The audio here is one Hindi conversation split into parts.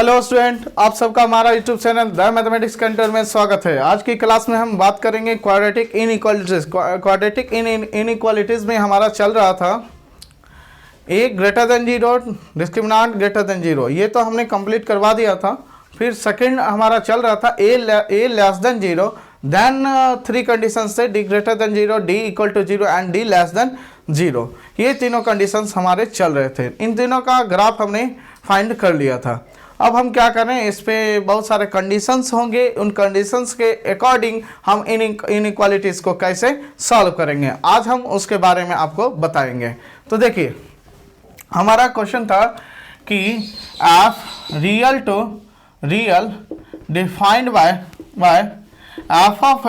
हेलो स्टूडेंट, आप सबका हमारा YouTube channel the mathematics cantor में स्वागत है। आज की क्लास में हम बात करेंगे क्वाड्रेटिक इनइक्वालिटीज। क्वाड्रेटिक इनइक्वालिटीज में हमारा चल रहा था a greater than zero, discriminant greater than zero. ये तो हमने कंप्लीट करवा दिया था। फिर सेकंड हमारा चल रहा था a less than zero, then three condition से d greater than zero, d equal to zero and d less than zero. ये तीनों कंडीशंस हमारे चल रहे थे। इन तीनों का ग्राफ हमने फाइंड कर लिया था। अब हम क्या करें, इस पे बहुत सारे कंडीशंस होंगे, उन कंडीशंस के अकॉर्डिंग हम इनइक्वालिटीज को कैसे सॉल्व करेंगे, आज हम उसके बारे में आपको बताएंगे। तो देखिए, हमारा क्वेश्चन था कि f real defined by f of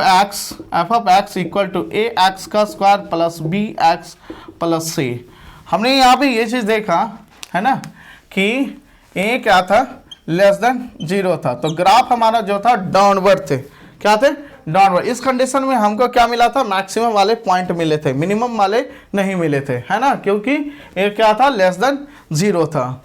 x equal to a x का square plus B x plus c. हमने यहाँ पे ये चीज़ देखा है ना कि ए क्या था, लेस देन जीरो था। तो ग्राफ हमारा जो था डाउनवर्ड थे। क्या थे? डाउनवर्ड। इस कंडीशन में हमको क्या मिला था, मैक्सिमम वाले पॉइंट मिले थे, मिनिमम वाले नहीं मिले थे, है ना, क्योंकि ए क्या था, लेस देन जीरो था।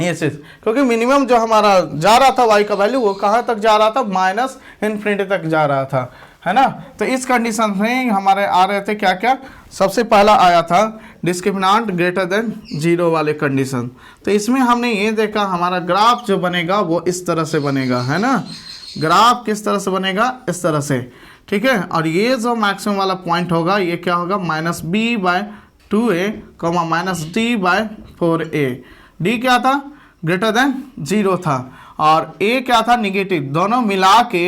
ये चीज, क्योंकि मिनिमम जो हमारा जा रहा था वाई का वैल्यू, वो कहाँ तक जा रहा था, माइनस इन्फिनिटी तक जा रहा था, है ना। तो इस कंडीशन में हमारे आ रहे थे क्या क्या, सबसे पहला आया था डिस्क्रिमिनेंट ग्रेटर देन जीरो वाले कंडीशन। तो इसमें हमने ये देखा हमारा ग्राफ जो बनेगा वो इस तरह से बनेगा, है ना। ग्राफ किस तरह से बनेगा, इस तरह से, ठीक है। और ये जो मैक्सिमम वाला पॉइंट होगा, ये क्या होगा, minus B by 2a comma minus D by 4a। D क्या था, ग्रेटर देन जीरो था, और ए क्या था, निगेटिव। दोनों मिला के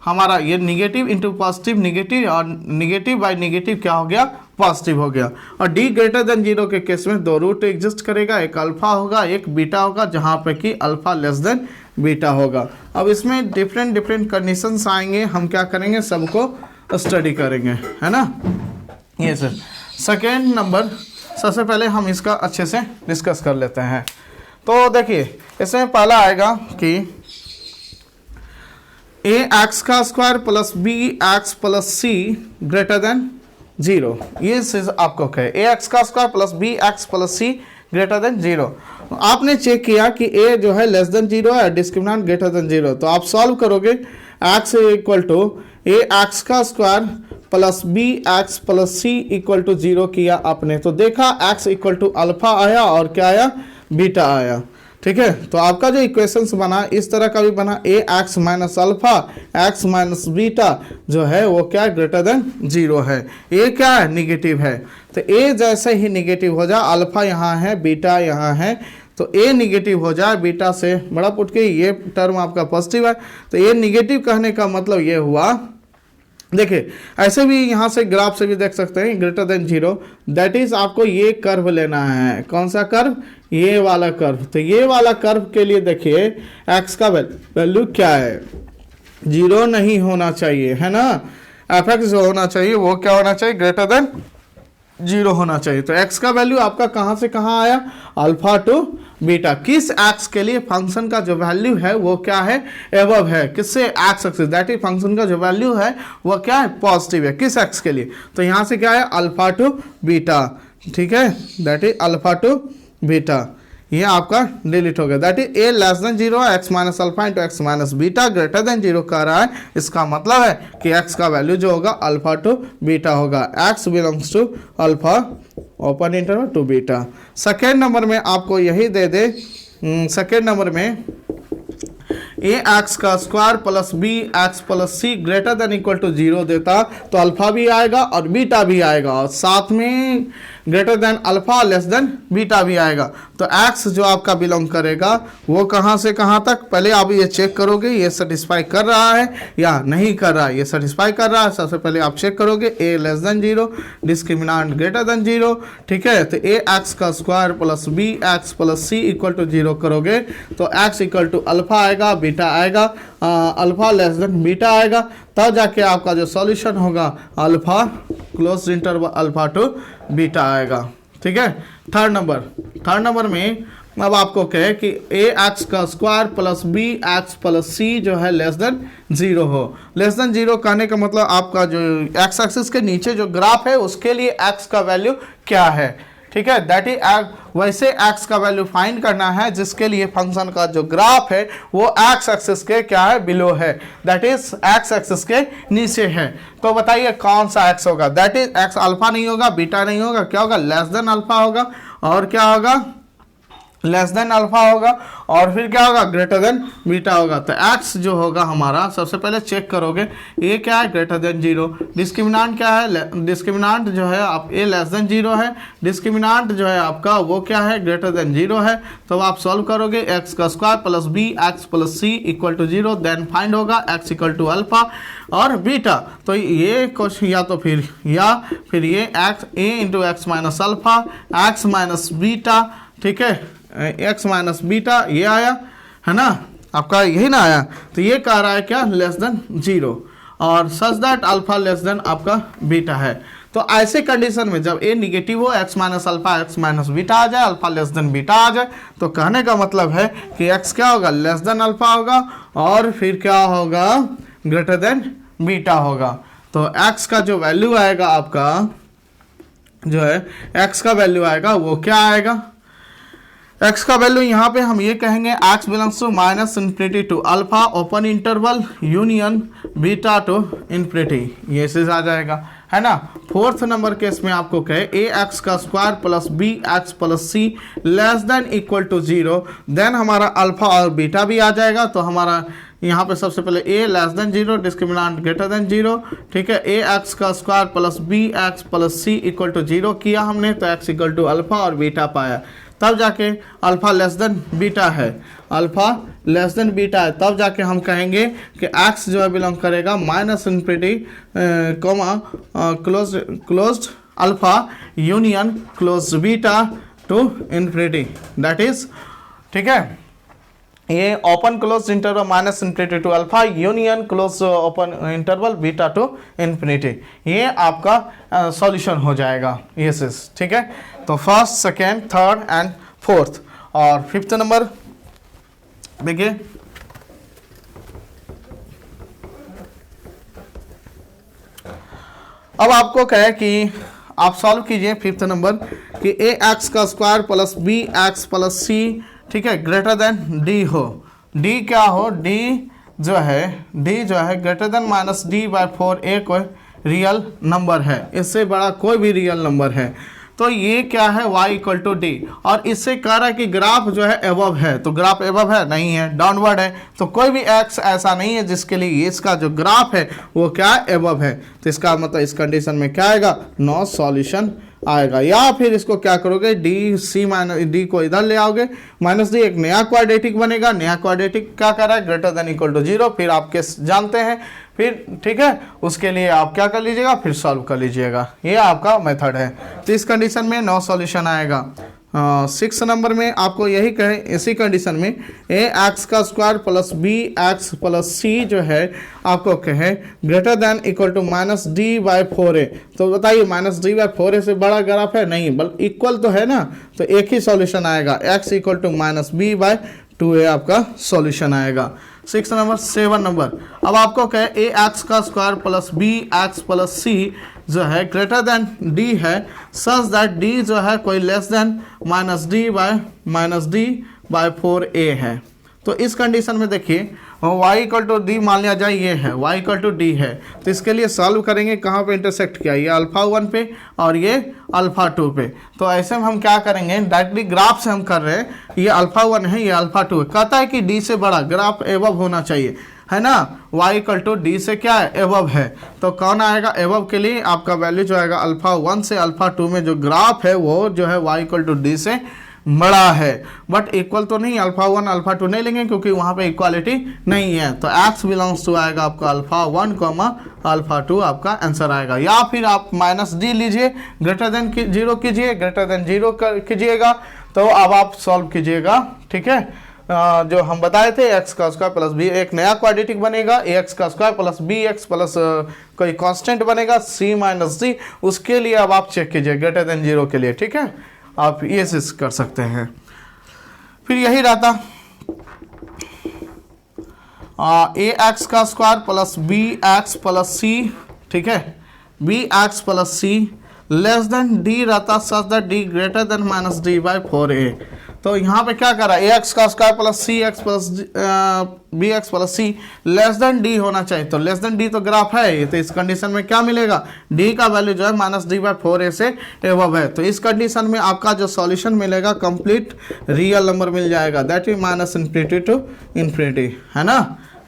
हमारा ये निगेटिव इंटू पॉजिटिव निगेटिव, और निगेटिव बाय निगेटिव क्या हो गया, पॉजिटिव हो गया। और डी ग्रेटर देन जीरो के केस में दो रूट एग्जिस्ट करेगा, एक अल्फा होगा एक बीटा होगा, जहां पे कि अल्फा लेस देन बीटा होगा। अब इसमें डिफरेंट कंडीशंस आएंगे, हम क्या करेंगे, सबको स्टडी करेंगे, है ना। ये सर सेकेंड नंबर, सबसे पहले हम इसका अच्छे से डिस्कस कर लेते हैं। तो देखिए, इसमें पहला आएगा कि ए एक्स का square plus B x plus सी ग्रेटर देन जीरो। ये चीज आपको कहे, ए एक्स का square plus B x plus सी ग्रेटर देन जीरो। आपने चेक किया कि ए जो है लेस देन जीरो है, डिस्क्रिमिनेंट ग्रेटर देन जीरो। तो आप सॉल्व करोगे, x equal to a x का square plus B x plus c equal to zero किया आपने। तो देखा एक्स इक्वल टू अल्फा आया और क्या आया, बीटा आया, ठीक है। तो आपका जो इक्वेशंस बना इस तरह का भी बना, a x minus alpha x minus beta जो है वो क्या है, ग्रेटर देन जीरो है। ए क्या है, निगेटिव है। तो ए जैसे ही निगेटिव हो जाए, अल्फा यहाँ है बीटा यहाँ है, तो ए निगेटिव हो जाए, बीटा से बड़ा पुट के ये टर्म आपका पॉजिटिव है। तो ए निगेटिव कहने का मतलब ये हुआ, देखिए ऐसे भी यहाँ से ग्राफ से भी देख सकते हैं, greater than zero, that is आपको ये कर्व लेना है। कौन सा कर्व, ये वाला कर्व। तो ये वाला कर्व के लिए देखिए एक्स का वैल्यू क्या है, जीरो नहीं होना चाहिए, है ना। एफ एक्स जो होना चाहिए वो क्या होना चाहिए, ग्रेटर देन जीरो होना चाहिए। तो एक्स का वैल्यू आपका कहाँ से कहाँ आया, अल्फा टू बीटा। किस एक्स के लिए फंक्शन का जो वैल्यू है वो क्या है, एबव है, किससे, x axis, that is function का जो वैल्यू है वो क्या है, पॉजिटिव है। किस एक्स के लिए, तो यहाँ से क्या है, अल्फा टू बीटा, ठीक है, that is alpha to beta. ये आपका डिलीट हो गया, that is a less than zero, x minus alpha into X minus beta greater than zero कह रहा है। इसका मतलब है कि एक्स का वैल्यू जो होगा अल्फा टू बीटा होगा। X belongs to alpha open interval to beta. Second number में आपको यही दे दे, सेकेंड नंबर में ए एक्स का square plus B x plus C greater than equal to zero देता, तो अल्फा भी आएगा और बीटा भी आएगा, और साथ में greater than alpha less than beta भी आएगा। तो एक्स जो आपका बिलोंग करेगा वो कहाँ से कहाँ तक, पहले आप ये चेक करोगे ये सेटिस्फाई कर रहा है या नहीं कर रहा है। ये सेटिस्फाई कर रहा है, सबसे पहले आप चेक करोगे a less than zero, discriminant greater than zero, ठीक है। तो ए एक्स का square plus B x plus c equal to zero करोगे तो एक्स इक्वल टू अल्फा आएगा, बीटा आएगा, अल्फा लेस देन बीटा आएगा, तब जाके आपका जो सॉल्यूशन होगा alpha close interval alpha to beta आएगा, ठीक है। थर्ड नंबर में अब आपको कहे कि ए एक्स का square plus B x plus c जो है लेस देन जीरो हो। लेस देन जीरो कहने का मतलब आपका जो एक्स एक्सिस के नीचे जो ग्राफ है उसके लिए एक्स का वैल्यू क्या है, ठीक है, दैट इज वैसे x का वैल्यू फाइंड करना है जिसके लिए फंक्शन का जो ग्राफ है वो x एक्सिस के क्या है, बिलो है, दैट इज x एक्सिस के नीचे है। तो बताइए कौन सा x होगा, दैट इज x अल्फा नहीं होगा, बीटा नहीं होगा, क्या होगा, लेस देन अल्फा होगा, और क्या होगा, लेस देन अल्फा होगा, और फिर क्या होगा, ग्रेटर देन बीटा होगा। तो x जो होगा हमारा, सबसे पहले चेक करोगे a क्या है, ग्रेटर देन 0, डिस्क्रिमिनांट क्या है, डिस्क्रिमिनांट जो है आप a लेस देन 0 है, डिस्क्रिमिनांट जो है आपका वो क्या है, ग्रेटर देन 0 है। तो आप सॉल्व करोगे x का square plus b x plus c equal to 0, then find होगा x इक्वल टू अल्फा और बीटा। तो ये क्वेश्चन या फिर ये x a into X minus alpha x minus beta, ठीक है, x माइनस बीटा ये आया है ना, आपका यही ना आया। तो ये कह रहा है क्या, लेस देन 0, और such that alpha less than आपका बीटा है। तो ऐसे कंडीशन में जब a निगेटिव हो, x minus alpha x minus beta आ जाए, अल्फा लेस देन बीटा आ जाए, तो कहने का मतलब है कि x क्या होगा, लेस देन अल्फा होगा, और फिर क्या होगा, ग्रेटर देन बीटा होगा। तो x का जो वैल्यू आएगा आपका, जो है x का वैल्यू आएगा वो क्या आएगा, x का वैल्यू यहाँ पे हम ये कहेंगे x belongs to minus infinity to alpha open interval union beta to infinity, ये चीज आ जाएगा, है ना। फोर्थ नंबर केस में आपको कहे ए एक्स का square plus B x plus C less than equal to 0, then हमारा अल्फा और बीटा भी आ जाएगा। तो हमारा यहाँ पे सबसे पहले a less than 0, discriminant greater than 0, ठीक है, ए एक्स का square plus B x plus c equal to 0 किया हमने, तो x इक्वल टू अल्फा और बीटा पाया, तब जाके अल्फा लेस देन बीटा है, अल्फा लेस देन बीटा है, तब जाके हम कहेंगे कि x जो है बिलोंग करेगा minus infinity comma closed alpha union closed beta to infinity, that is, ठीक है, ये open close interval minus infinity to alpha union close open interval beta to infinity, ये आपका सॉल्यूशन हो जाएगा, यस यस, ठीक है। तो first, second, third and fourth, और फिफ्थ नंबर देखिए, अब आपको कहे कि आप सॉल्व कीजिए फिफ्थ नंबर कि ए एक्स का square plus B x plus c, ठीक है, ग्रेटर देन डी हो, डी क्या हो, डी जो है greater than minus d by 4, a कोई रियल नंबर है, इससे बड़ा कोई भी रियल नंबर है। तो ये क्या है, y इक्वल टू डी, और इससे कह रहा है कि ग्राफ जो है एबव है, तो ग्राफ एबव है नहीं है, डाउनवर्ड है, तो कोई भी x ऐसा नहीं है जिसके लिए इसका जो ग्राफ है वो क्या एबव है। तो इसका मतलब इस कंडीशन में क्या आएगा, नो सॉल्यूशन आएगा। या फिर इसको क्या करोगे, डी सी माइनस डी को इधर ले आओगे, माइनस डी एक नया क्वाड्रेटिक बनेगा, नया क्वाड्रेटिक क्या कर रहा है, ग्रेटर देन इक्वल टू 0, फिर आप केस जानते हैं, फिर ठीक है, उसके लिए आप क्या कर लीजिएगा, फिर सॉल्व कर लीजिएगा, ये आपका मेथड है। तो इस कंडीशन में नो सॉल्यूशन आएगा। 6 नंबर में आपको यही कहे, इसी कंडीशन में ए एक्स का square plus B x plus c जो है आपको कहे greater than equal to minus d by 4a, तो बताइए माइनस डी बाई 4a से बड़ा ग्राफ है नहीं, बल्कि इक्वल तो है ना, तो एक ही सॉल्यूशन आएगा, x equal to minus B by 2a आपका सॉल्यूशन आएगा। 6 नंबर। 7 नंबर, अब आपको कहे ए एक्स का square plus B x plus c जो है ग्रेटर देन डी है, सच दैट डी जो है कोई less than minus D by 4a है। तो इस कंडीशन में देखिए y इक्वल टू डी मान लिया जाए, ये है y इक्वल टू डी है, तो इसके लिए सॉल्व करेंगे कहाँ पे इंटरसेक्ट किया, ये अल्फा 1 पे और ये अल्फा 2 पे। तो ऐसे में हम क्या करेंगे, डायरेक्टली ग्राफ से हम कर रहे हैं, ये अल्फा 1 है, ये अल्फा 2 है, कहता है कि d से बड़ा ग्राफ एबव होना चाहिए, है ना, y इक्वल टू डी से क्या है, एबव है। तो कौन आएगा एबव के लिए, आपका वैल्यू जो आएगा अल्फा 1 से अल्फा 2 में जो ग्राफ है वो जो है y इक्वल टू डी से बड़ा है, बट इक्वल तो नहीं, अल्फा 1 अल्फा 2 नहीं लेंगे क्योंकि वहां पे इक्वालिटी नहीं है। तो x बिलोंग्स टू आएगा आपका अल्फा 1 कॉमा अल्फा 2 आपका आंसर आएगा। या फिर आप माइनस डी लीजिए, ग्रेटर देन 0 कीजिए, ग्रेटर देन 0 कीजिएगा, तो अब आप सॉल्व कीजिएगा, ठीक है। जो हम बताए थे एक्स का स्क्वायर प्लस बी, एक नया क्वाड्रेटिक बनेगा, ए एक्स का square plus B x plus कोई कांस्टेंट बनेगा सी माइनस डी, उसके लिए अब आप चेक कीजिए ग्रेटर देन 0 के लिए, ठीक है, आप ये चीज कर सकते हैं। फिर यही रहता ए एक्स का square plus B x plus c, ठीक है, बी एक्स प्लस सी लेस देन डी रहता such that d greater than minus d by 4a। तो यहाँ पे क्या करा, ए एक्स का square plus c x plus B x plus सी लेस देन डी होना चाहिए। तो लेस देन डी तो ग्राफ है ये, तो इस कंडीशन में क्या मिलेगा, डी का वैल्यू जो है माइनस डी बाई 4a से एबव है। तो इस कंडीशन में आपका जो सॉल्यूशन मिलेगा कंप्लीट रियल नंबर मिल जाएगा, that is minus infinity to infinity, है ना।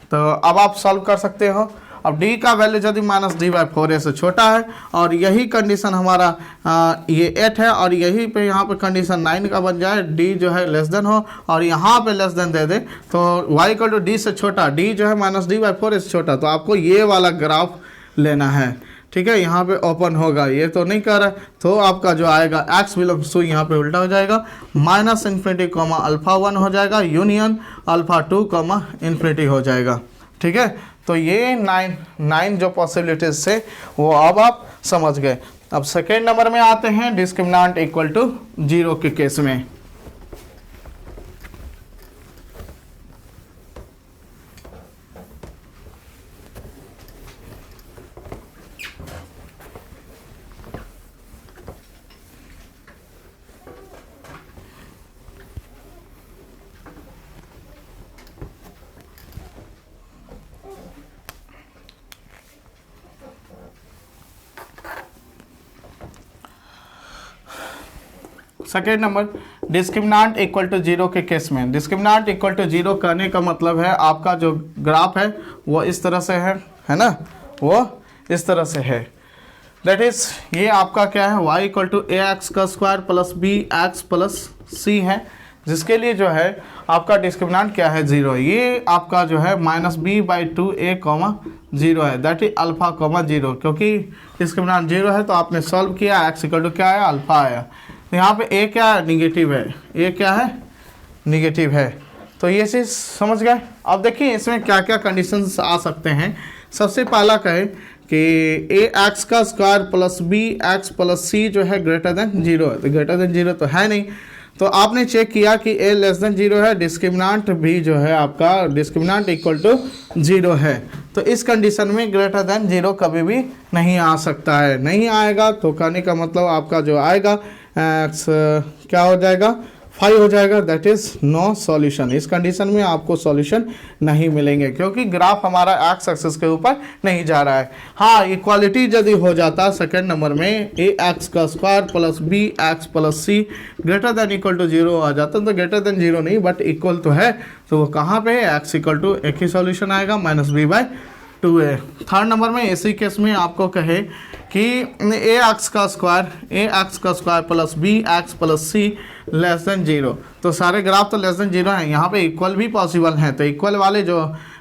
तो अब आप सॉल्व कर सकते हो। अब d का वैल्यू यदि माइनस डी बाई 4a से छोटा है और यही कंडीशन हमारा ये 8 है और यही पे यहाँ पे कंडीशन 9 का बन जाए, d जो है लेस देन हो और यहाँ पे लेस देन दे दे, तो y इक्वल टू डी से छोटा, d जो है माइनस डी बाई 4a से छोटा, तो आपको ये वाला ग्राफ लेना है। ठीक है, यहाँ पे ओपन होगा, ये तो नहीं कर रहा है, तो आपका जो आएगा x बिलोंग्स टू यहाँ पे उल्टा हो जाएगा, माइनस इन्फिनिटी कॉमा अल्फा 1 हो जाएगा, यूनियन अल्फा 2 कॉमा इन्फिनिटी हो जाएगा। ठीक है, तो ये 9 जो पॉसिबिलिटीज थे वो अब आप समझ गए। अब सेकेंड नंबर में आते हैं, डिस्क्रिमिनेंट इक्वल टू 0 के केस में। Second number, discriminant equal to 0 के केस में। डिस्क्रिमिनेंट इक्वल टू 0 करने का मतलब है आपका जो ग्राफ है वो इस तरह से है ना, वो इस तरह से है। दैट इज ये आपका क्या है, y equal to a x का square plus B x plus c है, जिसके लिए जो है आपका डिस्क्रिमिनेंट क्या है, 0। ये आपका जो है minus B by 2a comma 0 है, दैट इज अल्फा कॉमा 0। क्योंकि डिस्क्रिमिनेंट 0 है तो आपने सॉल्व किया, x इक्वल टू क्या आया, अल्फा आया। तो यहाँ पे a क्या है, निगेटिव है, a क्या है, निगेटिव है। तो ये चीज़ समझ गए। अब देखिए इसमें क्या क्या कंडीशंस आ सकते हैं। सबसे पहला कहे कि ए एक्स का square plus B x plus c जो है ग्रेटर देन 0 है, तो ग्रेटर देन 0 तो है नहीं, तो आपने चेक किया कि ए लेस देन 0 है, डिस्क्रिमिनेंट भी जो है आपका डिस्क्रिमिनेंट इक्वल टू 0 है। तो इस कंडीशन में ग्रेटर देन 0 कभी भी नहीं आ सकता है, नहीं आएगा तो कहने का मतलब आपका जो आएगा एक्स क्या हो जाएगा, 5 हो जाएगा, दैट इज नो सॉल्यूशन। इस कंडीशन में आपको सॉल्यूशन नहीं मिलेंगे क्योंकि ग्राफ हमारा एक्स एक्सिस के ऊपर नहीं जा रहा है। हाँ, इक्वालिटी यदि हो जाता सेकंड नंबर में ए एक्स का square plus B x plus C greater than equal to 0 आ जाता, तो ग्रेटर देन 0 नहीं बट इक्वल तो है, तो वो कहाँ पे है, एक्स इक्वल टू एक ही सॉल्यूशन आएगा, minus B by 2a। Third number में इसी केस में आपको कहे कि ए एक्स का square plus B x plus सी लेस देन 0, तो सारे ग्राफ तो लेस देन 0 हैं, यहाँ पे इक्वल भी पॉसिबल हैं, तो इक्वल वाले जो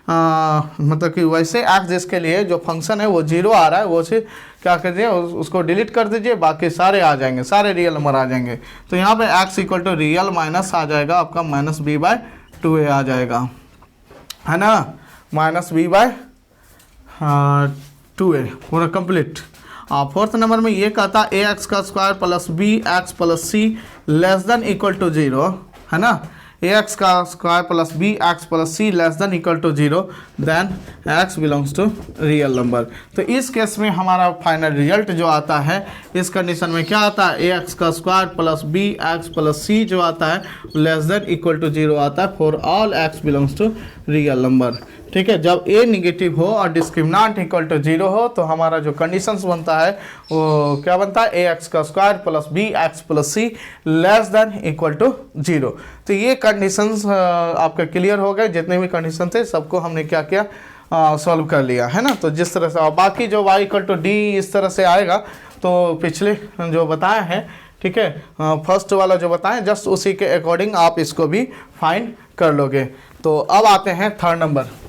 मतलब कि वैसे एक्स जिसके लिए जो फंक्शन है वो 0 आ रहा है, वो से क्या कर दीजिए, उसको डिलीट कर दीजिए, बाकी सारे आ जाएंगे, सारे रियल नंबर आ जाएंगे। तो यहाँ पे x equal to real minus आ जाएगा आपका, माइनस बी बाय 2a आ जाएगा, है ना, माइनस बी बाय 2a पूरा कंप्लीट। फोर्थ नंबर में ये कहता ए एक्स का square plus B x plus C less than equal to 0, है ना, ए एक्स का square plus B x plus C less than equal to 0, then X belongs to real number. तो इस केस में हमारा फाइनल रिजल्ट जो आता है इस कंडीशन में क्या आता है, ए एक्स का square plus B x plus c जो आता है लेस देन इक्वल टू 0 आता है for all x belongs to real number. ठीक है, जब ए निगेटिव हो और डिस्क्रिमिनेंट इक्वल टू 0 हो तो हमारा जो कंडीशंस बनता है वो क्या बनता है, ए एक्स का square plus B x plus C less than equal to 0। तो ये कंडीशंस आपके क्लियर हो गए, जितने भी कंडीशन थे सबको हमने क्या किया, सॉल्व कर लिया, है ना। तो जिस तरह से और बाकी जो y इक्वल टू डी इस तरह से आएगा तो पिछले जो बताया है, ठीक है, फर्स्ट वाला जो बताएं जस्ट उसी के अकॉर्डिंग आप इसको भी फाइंड कर लोगे। तो अब आते हैं थर्ड नंबर।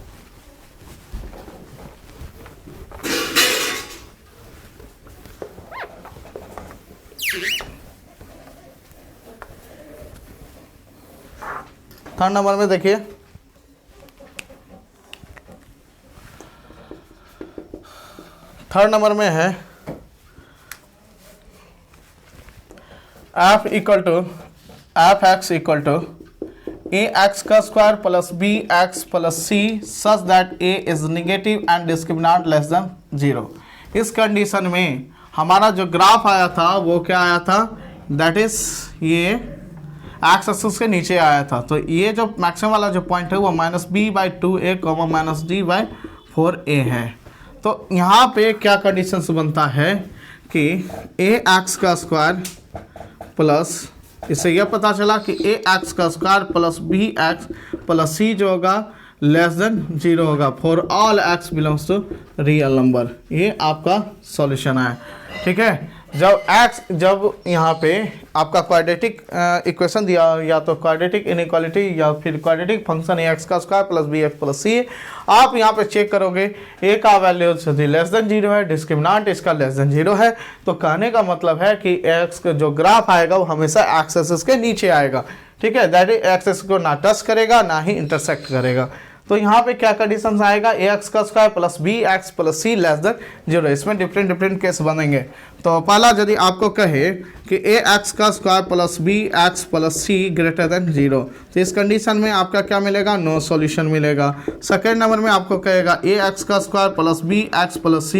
थर्ड नंबर में देखिए, थर्ड नंबर में है f x equal to a x का square plus B x plus c such that a is negative and discriminant less than 0। इस कंडीशन में हमारा जो ग्राफ आया था वो क्या आया था, दैट इज ये एक्स एक्सिस के नीचे आया था। तो ये जो मैक्सिमम वाला जो पॉइंट है वो -b/2a -d/4a है। तो यहाँ पे क्या कंडीशंस बनता है कि ax का स्क्वायर प्लस, इससे यह पता चला कि ax का square plus bx plus c जो होगा लेस देन 0 होगा for all x belongs to real number. ये आपका सॉल्यूशन है, ठीक है। जब यहाँ पे आपका क्वाड्रेटिक इक्वेशन दिया, या तो क्वाड्रेटिक इनइक्वालिटी या फिर क्वाड्रेटिक फंक्शन ax का square plus bx plus c, आप यहाँ पे चेक करोगे a का वैल्यू यदि लेस देन 0 है, डिस्क्रिमिनेंट इसका लेस देन 0 है, तो कहने का मतलब है कि x का जो ग्राफ आएगा वो हमेशा एक्स एक्सिस के नीचे आएगा, ठीक है। दैट इज एक्स एक्सिस को ना टच करेगा ना ही इंटरसेक्ट करेगा। तो यहाँ पे क्या कंडीशन आएगा, ax का square plus bx plus c less than 0। इसमें डिफरेंट केस बनेंगे। तो पहला यदि आपको कहे कि ax का square plus bx plus c greater than 0, तो इस कंडीशन में आपका क्या मिलेगा, नो सॉल्यूशन मिलेगा। सेकेंड नंबर में आपको कहेगा ax का square plus bx plus c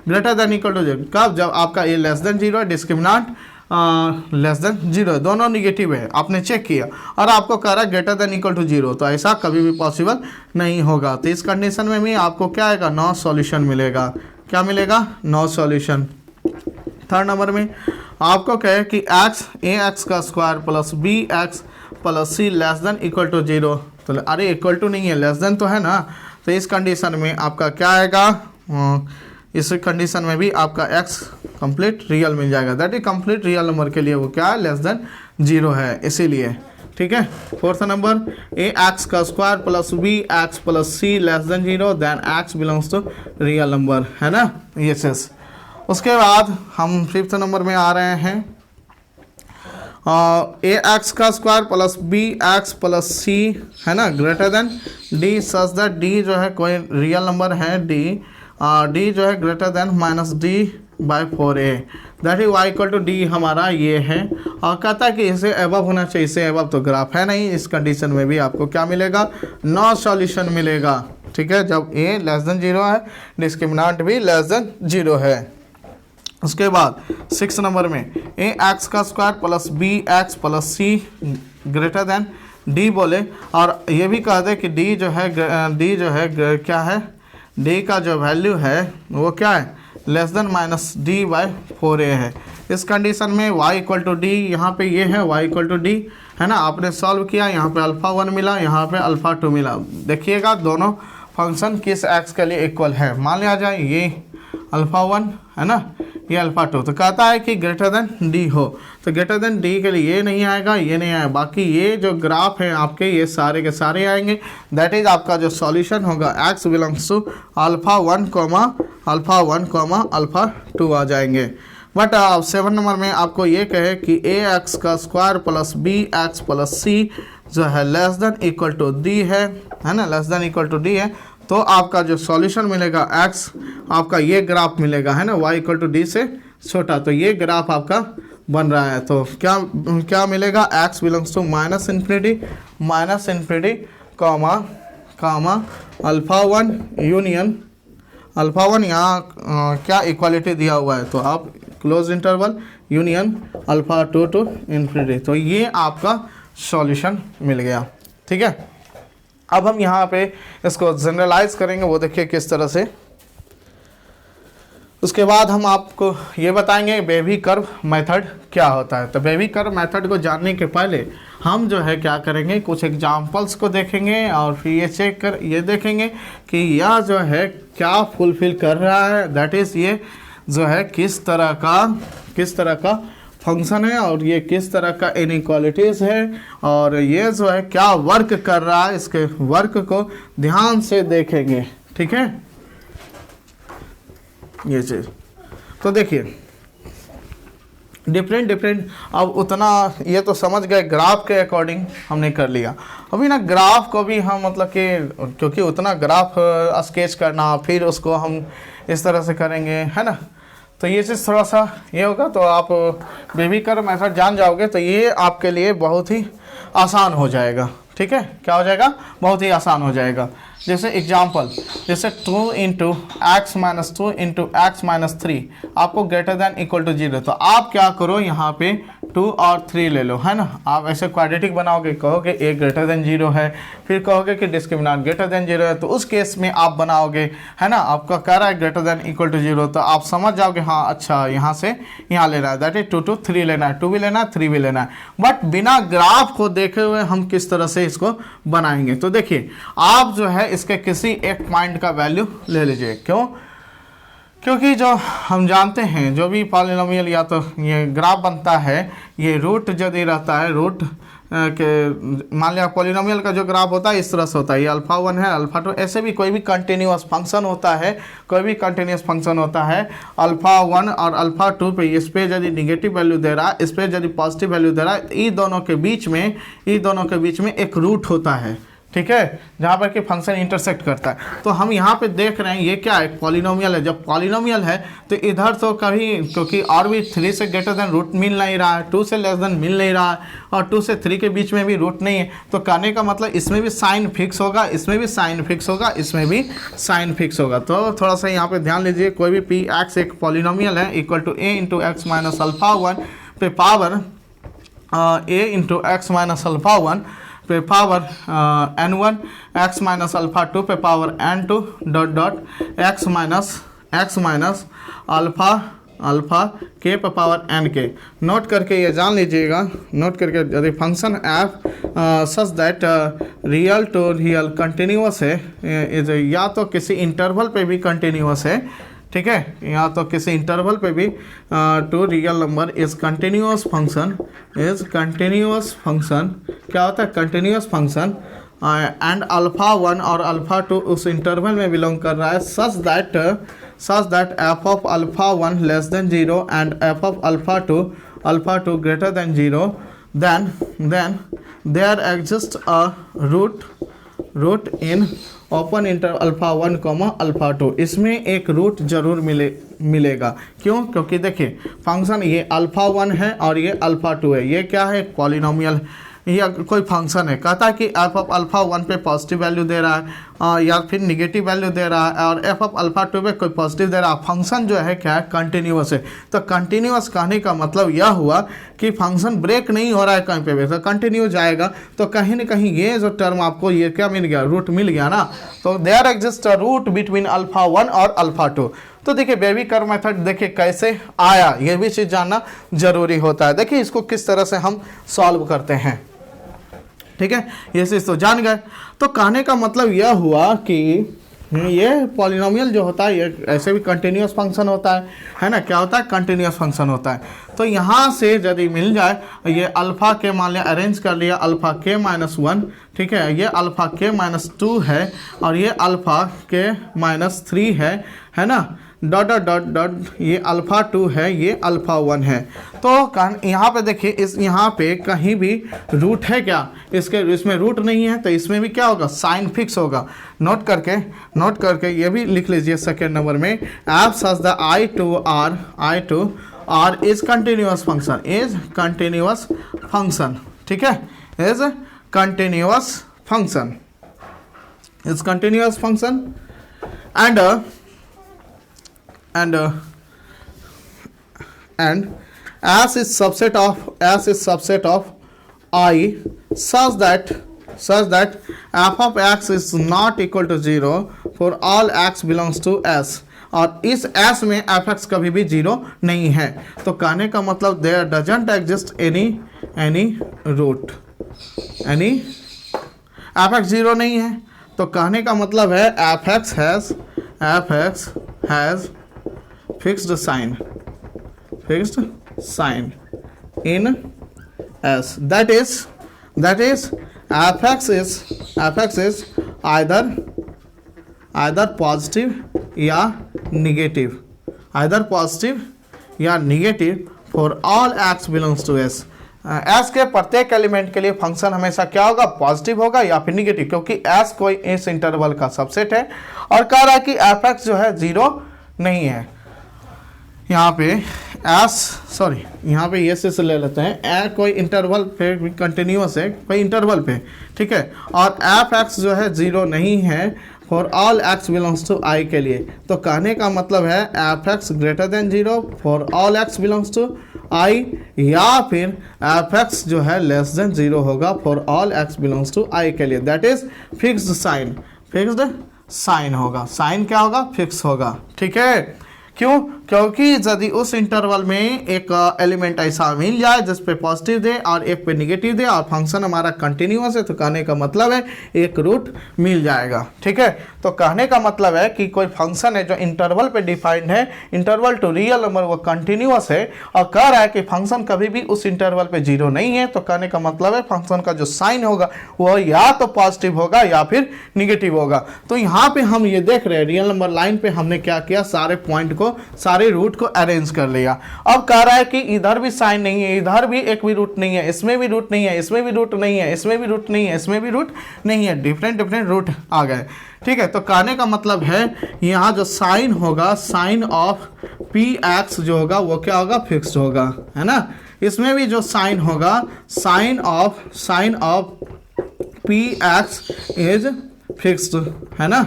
greater than equal to 0, कब, जब आपका a लेस देन 0 है, डिस्क्रिमिनेंट लेस देन 0 है, दोनों निगेटिव है, आपने चेक किया, और आपको कह रहा है ग्रेटर देन इक्वल टू 0, तो ऐसा कभी भी पॉसिबल नहीं होगा। तो इस कंडीशन में भी आपको क्या आएगा, नो सॉल्यूशन मिलेगा। क्या मिलेगा, नो सॉल्यूशन। थर्ड नंबर में आपको कहे कि ax का square plus bx plus c less than equal to 0, तो अरे इक्वल टू नहीं है, लेस देन तो है ना। तो इस कंडीशन में आपका क्या आएगा, इस कंडीशन में भी आपका x कंप्लीट रियल मिल जाएगा। That is complete real number के लिए वो क्या है, लेस देन 0 है, इसीलिए, ठीक है। फोर्थ नंबर ax का square plus bx plus c less than 0 then x belongs to real number, है ना, यस। उसके बाद हम फिफ्थ नंबर में आ रहे हैं, ax का square plus bx plus c है ना greater than d such that d जो है कोई रियल नंबर है, d जो है greater than -d/4a, that is y equal to d हमारा ये है, और कहता है कि इसे एबव होना चाहिए, इसे एबव तो ग्राफ है नहीं। इस कंडीशन में भी आपको क्या मिलेगा, नो सॉल्यूशन मिलेगा, ठीक है, जब a लेस देन 0 है, डिस्क्रिमिनेंट भी लेस देन 0 है। उसके बाद 6 नंबर में ax का square plus bx plus c greater then d बोले, और ये भी कह दे कि d जो है क्या है, d का जो वैल्यू है वो क्या है, लेस देन -d/4a है। इस कंडीशन में y इक्वल टू d, यहाँ पे ये है y इक्वल टू d, है ना, आपने सॉल्व किया, यहाँ पे अल्फ़ा 1 मिला, यहाँ पे अल्फ़ा 2 मिला। देखिएगा दोनों फंक्शन किस x के लिए इक्वल है। मान लिया जाए ये अल्फ़ा 1 है ना, ये अल्फ़ा 2, तो कहता है कि ग्रेटर देन d हो, तो ग्रेटर देन d के लिए ये नहीं आएगा, ये नहीं आएगा, बाकी ये जो ग्राफ है आपके ये सारे के सारे आएंगे। दैट इज आपका जो सॉल्यूशन होगा x belongs to alpha 1 alpha 2 आ जाएंगे। बट 7 नंबर में आपको ये कहे कि ax का square plus bx plus c जो है less than equal to d है ना, less than equal to d है, तो आपका जो सॉल्यूशन मिलेगा x आपका ये ग्राफ मिलेगा, है ना, y इक्वल टू d से छोटा, तो ये ग्राफ आपका बन रहा है। तो क्या मिलेगा, x belongs to -∞ comma alpha 1 union alpha 1, यहाँ क्या इक्वालिटी दिया हुआ है, तो आप close interval union alpha 2 to infinity, तो ये आपका सॉल्यूशन मिल गया, ठीक है। अब हम यहाँ पे इसको जनरलाइज करेंगे, वो देखिए किस तरह से। उसके बाद हम आपको ये बताएंगे बेबी कर्व मेथड क्या होता है। तो बेबी कर्व मेथड को जानने के पहले हम जो है क्या करेंगे, कुछ एग्जांपल्स को देखेंगे और फिर ये देखेंगे कि यह जो है क्या फुलफिल कर रहा है, दैट इज़ ये जो है किस तरह का फंक्शन है और ये किस तरह का इनइक्वालिटीज़ है, और ये जो है क्या वर्क कर रहा है, इसके वर्क को ध्यान से देखेंगे, ठीक है, ये चीज़। तो देखिए डिफरेंट अब उतना ये तो समझ गए, ग्राफ के अकॉर्डिंग हमने कर लिया। अभी ना ग्राफ को भी हम मतलब कि क्योंकि उतना ग्राफ स्केच करना फिर उसको हम इस तरह से करेंगे, है ना, तो ये चीज़ थोड़ा सा ये होगा, तो आप बेबी कर्व मेथड जान जाओगे तो ये आपके लिए बहुत ही आसान हो जाएगा, ठीक है, क्या हो जाएगा, बहुत ही आसान हो जाएगा। जैसे एग्जाम्पल, जैसे 2 into X minus 2 into X minus 3 आपको ग्रेटर देन इक्वल टू 0, तो आप क्या करो यहाँ पे 2 और 3 ले लो, है ना। आप ऐसे क्वाड्रेटिक बनाओगे, कहोगे a ग्रेटर देन 0 है, फिर कहोगे कि डिस्क्रिमिनेंट ग्रेटर देन 0 है, तो उस केस में आप बनाओगे, है ना, आपका कह रहा है ग्रेटर देन इक्वल टू 0, तो आप समझ जाओगे हाँ अच्छा यहाँ से यहाँ लेना है, दैट इज 2 to 3 लेना है, 2 भी लेना है 3 भी लेना है। बट बिना ग्राफ को देखे हुए हम किस तरह से इसको बनाएंगे, तो देखिए आप जो है इसके किसी एक पॉइंट का वैल्यू ले लीजिए। क्यों? क्योंकि जो हम जानते हैं जो भी पॉलिनोमियल या तो ये ग्राफ बनता है, ये रूट यदि रहता है, रूट के मान लिया पॉलिनोमियल का जो ग्राफ होता है इस तरह से होता है, ये अल्फा 1 है अल्फा 2, ऐसे भी कोई भी कंटिन्यूअस फंक्शन होता है, कोई भी कंटिन्यूअस फंक्शन होता है, अल्फा 1 और अल्फा 2 पे इस पे यदि निगेटिव वैल्यू दे रहा है, इस पे यदि पॉजिटिव वैल्यू दे रहा है, इन दोनों के बीच में एक रूट होता है, ठीक है, जहाँ पर कि फंक्शन इंटरसेक्ट करता है। तो हम यहाँ पे देख रहे हैं ये क्या है, पॉलिनोमियल है। जब पॉलिनोमियल है तो इधर तो कभी, क्योंकि और भी 3 से ग्रेटर देन रूट मिल नहीं रहा है, 2 से लेस देन मिल नहीं रहा है, और 2 से 3 के बीच में भी रूट नहीं है, तो कहने का मतलब इसमें भी साइन फिक्स होगा, इसमें भी साइन फिक्स होगा, इसमें भी साइन फिक्स होगा। तो थोड़ा सा यहाँ पे ध्यान लीजिए, कोई भी पी एक्स एक पॉलिनोमियल है equal to A into X minus alpha 1 पे power A into X minus alpha 1 पे power n1 x minus alpha 2 पे power n2 dot dot x minus alpha k पे पावर n k। नोट करके ये जान लीजिएगा, नोट करके यदि function f such that real to real continuous है, या तो किसी इंटरवल पे भी कंटिन्यूअस है, ठीक है, या तो किसी इंटरवल पे भी to real number is continuous function, क्या होता है, कंटिन्यूअस फंक्शन, एंड अल्फा 1 और अल्फा 2 उस इंटरवल में बिलोंग कर रहा है, such that F of alpha 1 less than 0 and F of alpha 2 greater than 0, then there exists a root in open inter alpha 1 comma alpha 2, इसमें एक रूट जरूर मिलेगा। क्यों? क्योंकि देखिए फंक्शन ये अल्फा 1 है और ये अल्फा 2 है, ये क्या है, पॉलिनोमियल या कोई फंक्शन है, कहता है कि एफ ऑफ अल्फा 1 पे पॉजिटिव वैल्यू दे रहा है या फिर निगेटिव वैल्यू दे रहा है, और एफ ऑफ अल्फा 2 पे कोई पॉजिटिव दे रहा है, फंक्शन जो है क्या है, कंटिन्यूअस है। तो कंटिन्यूअस कहने का मतलब यह हुआ कि फंक्शन ब्रेक नहीं हो रहा है कहीं पे भी, तो कंटिन्यू जाएगा। तो कहीं ना कहीं ये जो टर्म आपको ये क्या मिल गया, रूट मिल गया ना, तो there exist a root between alpha 1 और अल्फा 2। तो देखिए बेबी कर्व मेथड देखिए कैसे आया, ये भी चीज़ जानना जरूरी होता है। देखिए इसको किस तरह से हम सॉल्व करते हैं, ठीक है, ये चीज़ तो जान गए। तो कहने का मतलब यह हुआ कि ये पॉलिनोमियल जो होता है ये ऐसे भी कंटिन्यूअस फंक्शन होता है ना, क्या होता है, कंटिन्यूअस फंक्शन होता है। तो यहाँ से यदि मिल जाए, ये अल्फा के मान लिया, अरेंज कर लिया अल्फा के माइनस 1, ठीक है, ये अल्फा के माइनस 2 है और ये अल्फा के माइनस 3 है ना, डॉट डॉट डॉट डॉट, ये अल्फा 2 है, ये अल्फा 1 है। तो यहाँ पे देखिए इस यहाँ पे कहीं भी रूट है क्या, इसमें रूट नहीं है, तो इसमें भी क्या होगा, साइन फिक्स होगा। नोट करके ये भी लिख लीजिए सेकेंड नंबर में, F such the I to R is continuous function, ठीक है, is continuous function and as is subset of I such that f of x is not equal to 0 for all x belongs to s, और इस s में f(x) कभी भी 0 नहीं है। तो कहने का मतलब there doesn't exist any root, f(x) 0 नहीं है, तो कहने का मतलब है f(x) has fixed sign in S, that is f(x) is either positive या negative for all x belongs to S। S के प्रत्येक एलिमेंट के लिए फंक्शन हमेशा क्या होगा, पॉजिटिव होगा या फिर निगेटिव, क्योंकि S कोई इस इंटरवल का सबसेट है और कह रहा है कि f(x) जो है 0 नहीं है। यहाँ पे यहाँ पे ये से ले लेते हैं, कोई इंटरवल पे कंटिन्यूअस है, कोई इंटरवल पे, ठीक है, और एफ एक्स जो है 0 नहीं है for all x belongs to I के लिए। तो कहने का मतलब है f x greater than 0 for all x belongs to I, या फिर एफ एक्स जो है लेस देन 0 होगा for all x belongs to I के लिए। That is fixed sign, fixed sign होगा, साइन क्या होगा, फिक्स होगा, ठीक है। क्यों? क्योंकि यदि उस इंटरवल में एक एलिमेंट ऐसा मिल जाए जिस पे पॉजिटिव दे और एक पे निगेटिव दे और फंक्शन हमारा कंटिन्यूअस है, तो कहने का मतलब है एक रूट मिल जाएगा, ठीक है। तो कहने का मतलब है कि कोई फंक्शन है जो इंटरवल पे डिफाइंड है, इंटरवल टू रियल नंबर, वो कंटिन्यूअस है और कह रहा है कि फंक्शन कभी भी उस इंटरवल पे 0 नहीं है, तो कहने का मतलब है फंक्शन का जो साइन होगा वो या तो पॉजिटिव होगा या फिर निगेटिव होगा। तो यहाँ पे हम ये देख रहे हैं रियल नंबर लाइन पे हमने क्या किया, सारे पॉइंट को, सारे रूट को अरेंज कर लिया। अब कह रहा है कि इधर भी साइन नहीं है, इधर भी एक भी रूट नहीं है, इसमें भी रूट नहीं है, इसमें भी रूट नहीं है, इसमें भी रूट नहीं है, इसमें भी रूट नहीं है, डिफरेंट डिफरेंट रूट आ गए, ठीक है। तो कहने का मतलब है यहाँ जो साइन होगा, साइन ऑफ पी एक्स जो होगा वो क्या होगा, फिक्स्ड होगा, है ना। इसमें भी जो साइन होगा, sign of P X is fixed, है ना,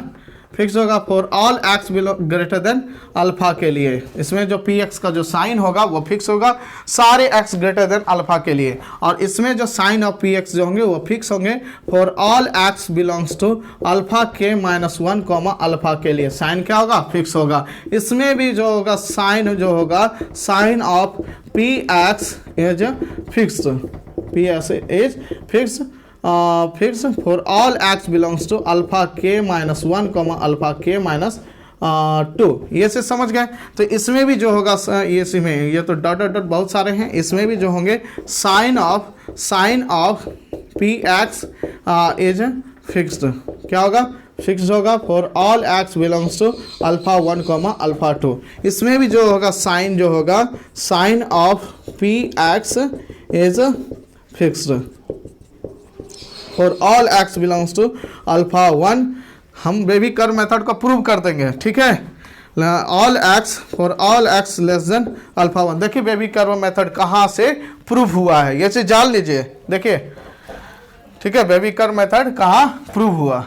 फिक्स होगा for all X greater than alpha के लिए। इसमें जो पी एक्स का जो साइन होगा वो फिक्स होगा सारे एक्स ग्रेटर देन अल्फा के लिए, और इसमें जो साइन ऑफ पी एक्स जो होंगे वो फिक्स होंगे for all x belongs to alpha के -1 कॉमा अल्फा के लिए। साइन क्या होगा, फिक्स होगा। इसमें भी जो होगा साइन जो होगा, sign of P X is fixed, P X is fixed fix for all x belongs to alpha के -1 कॉमा अल्फा के -2। ये से समझ गए। तो इसमें भी जो होगा ये तो डॉट डॉट बहुत सारे हैं, इसमें भी जो होंगे sign of P X is fixed, क्या होगा, फिक्स्ड होगा for all x belongs to alpha 1 comma alpha 2। इसमें भी जो होगा साइन जो होगा, sign of P X is fixed for all x belongs to alpha 1। हम बेबी कर्व मेथड को प्रूव कर देंगे, ठीक है। All X for all X less than alpha 1। देखिए बेबी कर्व मेथड कहाँ से प्रूव हुआ है, ये चीज जान लीजिए, देखिए, ठीक है। बेबी कर्व मेथड कहाँ प्रूव हुआ,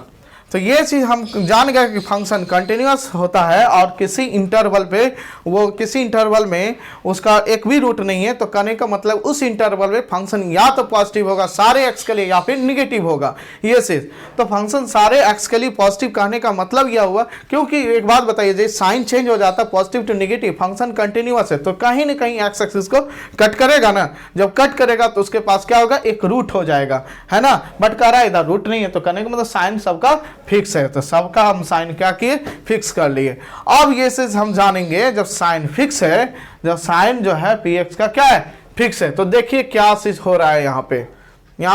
तो ये चीज़ हम जान गए कि फंक्शन कंटिन्यूअस होता है और किसी इंटरवल पे, वो किसी इंटरवल में उसका एक भी रूट नहीं है, तो कहने का मतलब उस इंटरवल में फंक्शन या तो पॉजिटिव होगा सारे एक्स के लिए या फिर निगेटिव होगा, ये चीज़। तो फंक्शन सारे एक्स के लिए पॉजिटिव कहने का मतलब यह हुआ, क्योंकि एक बात बताइए, जैसे साइन चेंज हो जाता है positive to negative, function continuous है, तो कहीं ना कहीं एक्स एक्सिस को कट करेगा ना। जब कट करेगा तो उसके पास क्या होगा, एक रूट हो जाएगा, है ना। बट कह रहा है इधर रूट नहीं है, तो कहने का मतलब साइन सबका फिक्स है, तो सबका हम साइन क्या किए, फिक्स कर लिए। अब ये चीज हम जानेंगे, जब साइन फिक्स है, जब साइन जो है पी एक्स का क्या है, फिक्स है, तो देखिए क्या चीज हो रहा है यहाँ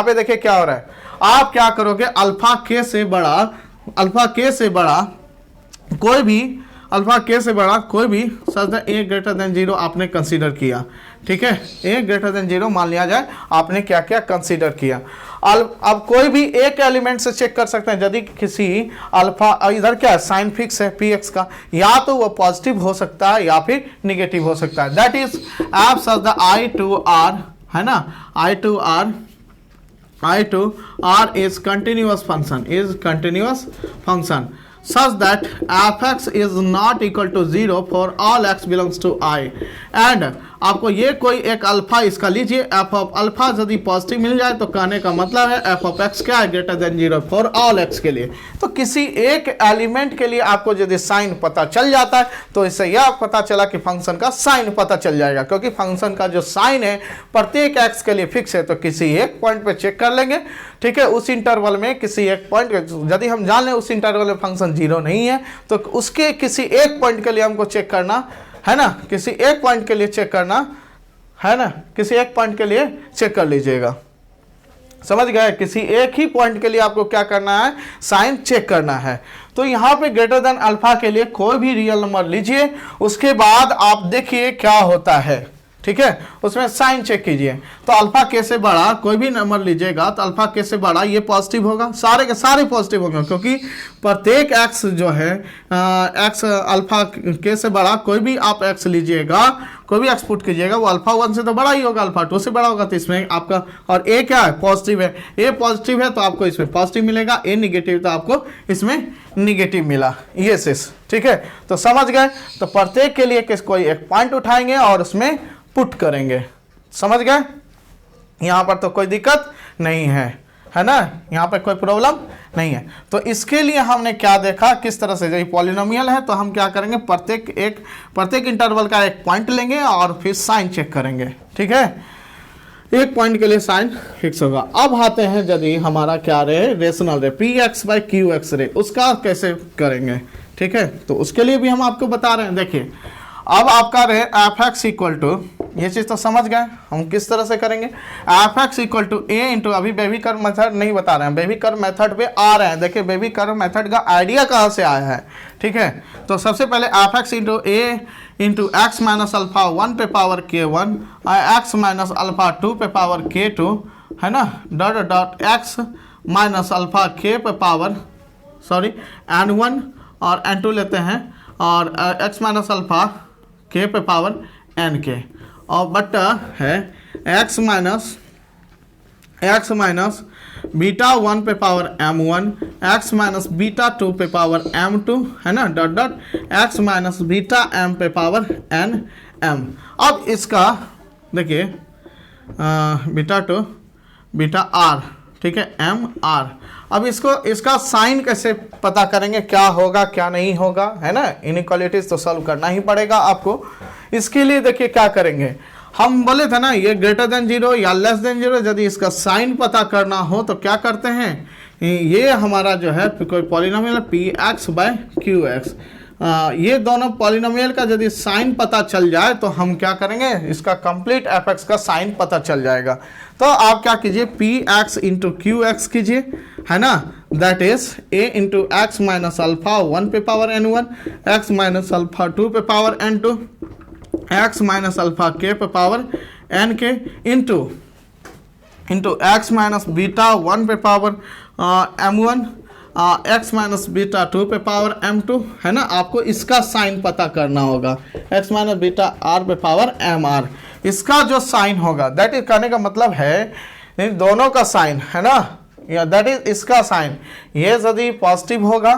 पे देखिए क्या हो रहा है। आप क्या करोगे, अल्फा के से बड़ा कोई भी सच ए ग्रेटर देन 0 आपने कंसीडर किया, ठीक है। ए ग्रेटर देन 0 मान लिया जाए, आपने क्या क्या कंसीडर किया। अब कोई भी एक एलिमेंट से चेक कर सकते हैं, यदि किसी अल्फा, इधर क्या है, साइन फिक्स है पी एक्स का, या तो वो पॉजिटिव हो सकता है या फिर निगेटिव हो सकता है। That is f such the I to R, है ना, I to R is continuous function such that f(x) is not equal to 0 for all x belongs to I, and आपको ये कोई एक अल्फा इसका लीजिए, एफ ऑफ अल्फा यदि पॉजिटिव मिल जाए तो कहने का मतलब है एफ ऑफ एक्स क्या है, greater than 0 for all x के लिए। तो किसी एक एलिमेंट के लिए आपको यदि साइन पता चल जाता है तो इससे यह पता चला कि फंक्शन का साइन पता चल जाएगा, क्योंकि फंक्शन का जो साइन है प्रत्येक एक्स के लिए फिक्स है। तो किसी एक पॉइंट पे चेक कर लेंगे, ठीक है, उस इंटरवल में किसी एक पॉइंट, यदि हम जान लें उस इंटरवल में फंक्शन 0 नहीं है, तो उसके किसी एक पॉइंट के लिए हमको चेक करना है ना, किसी एक पॉइंट के लिए चेक करना है ना, किसी एक पॉइंट के लिए चेक कर लीजिएगा, समझ गए। किसी एक ही पॉइंट के लिए आपको क्या करना है, साइन चेक करना है। तो यहाँ पे ग्रेटर देन अल्फा के लिए कोई भी रियल नंबर लीजिए, उसके बाद आप देखिए क्या होता है, ठीक है, उसमें साइन चेक कीजिए। तो अल्फा के से बड़ा कोई भी नंबर लीजिएगा तो अल्फा के से बड़ा ये पॉजिटिव होगा, सारे के सारे पॉजिटिव होंगे, क्योंकि प्रत्येक एक्स जो है एक्स अल्फा के से बड़ा कोई भी आप एक्स लीजिएगा, कोई भी एक्स पुट कीजिएगा वो अल्फा 1 से तो बड़ा ही होगा, अल्फा 2 से बड़ा होगा। तो इसमें आपका, और ए क्या है, पॉजिटिव है, ए पॉजिटिव है तो आपको इसमें पॉजिटिव मिलेगा, ए निगेटिव तो आपको इसमें निगेटिव मिला, ये सिस, ठीक है। तो समझ गए, तो प्रत्येक के लिए कोई एक पॉइंट उठाएंगे और उसमें पुट करेंगे, समझ गए। यहाँ पर तो कोई दिक्कत नहीं है ना, यहाँ पर कोई प्रॉब्लम नहीं है। तो इसके लिए हमने क्या देखा, किस तरह से, जब पॉलिनोमियल है तो हम क्या करेंगे, प्रत्येक इंटरवल का एक पॉइंट लेंगे और फिर साइन चेक करेंगे, ठीक है। एक पॉइंट के लिए साइन फिक्स होगा। अब आते हैं यदि हमारा क्या रहे, रेशनल रहे, P x by Q x रहे, उसका कैसे करेंगे, ठीक है। तो उसके लिए भी हम आपको बता रहे हैं। देखिए अब आपका रहे एफ एक्स इक्वल टू, ये चीज़ तो समझ गए हम किस तरह से करेंगे, F x equal to A into, अभी बेबी कर्व मेथड नहीं बता रहे हैं, बेबी कर्व मेथड पे आ रहे हैं। देखिए बेबी कर्व मेथड का आइडिया कहाँ से आया है, ठीक है। तो सबसे पहले एफ एक्स इंटू ए इंटू एक्स माइनस अल्फा 1 पे पावर के 1 और एक्स माइनस अल्फा 2 पे पावर के 2, है ना, dot dot x minus alpha के पे पावर n1 और n2 लेते हैं, और एक्स माइनस अल्फा के पे पावर n के, और बट्टा है एक्स माइनस बीटा 1 पे power m1, x minus beta 2 पे पावर m2, है ना, dot dot x minus beta m पे पावर nm। अब इसका देखिए बीटा 2 बीटा r, ठीक है, m r। अब इसका साइन कैसे पता करेंगे, क्या होगा क्या नहीं होगा, है ना, इनइक्वालिटीज तो सॉल्व करना ही पड़ेगा आपको। इसके लिए देखिए क्या करेंगे, हम बोले थे ना ये ग्रेटर देन 0 या लेस देन 0, यदि इसका साइन पता करना हो तो क्या करते हैं, ये हमारा जो है कोई polynomial P X by Q X, ये दोनों पॉलिनोमियल का यदि साइन पता चल जाए तो हम क्या करेंगे, इसका कंप्लीट एफ एक्स का साइन पता चल जाएगा। तो आप क्या कीजिए, P X into Q x कीजिए, है ना, that is a into X minus alpha 1 पे power n1, x minus alpha 2 पे power n2, x minus alpha के पे पावर n के, इंटू एक्स माइनस बीटा 1 पे power m1, x minus beta 2 पे पावर m2, है ना। आपको इसका साइन पता करना होगा, एक्स माइनस बीटा r पे पावर mr, इसका जो साइन होगा, दैट इज कहने का मतलब है इन दोनों का साइन, है ना, या दैट इज इसका साइन। ये यदि पॉजिटिव होगा,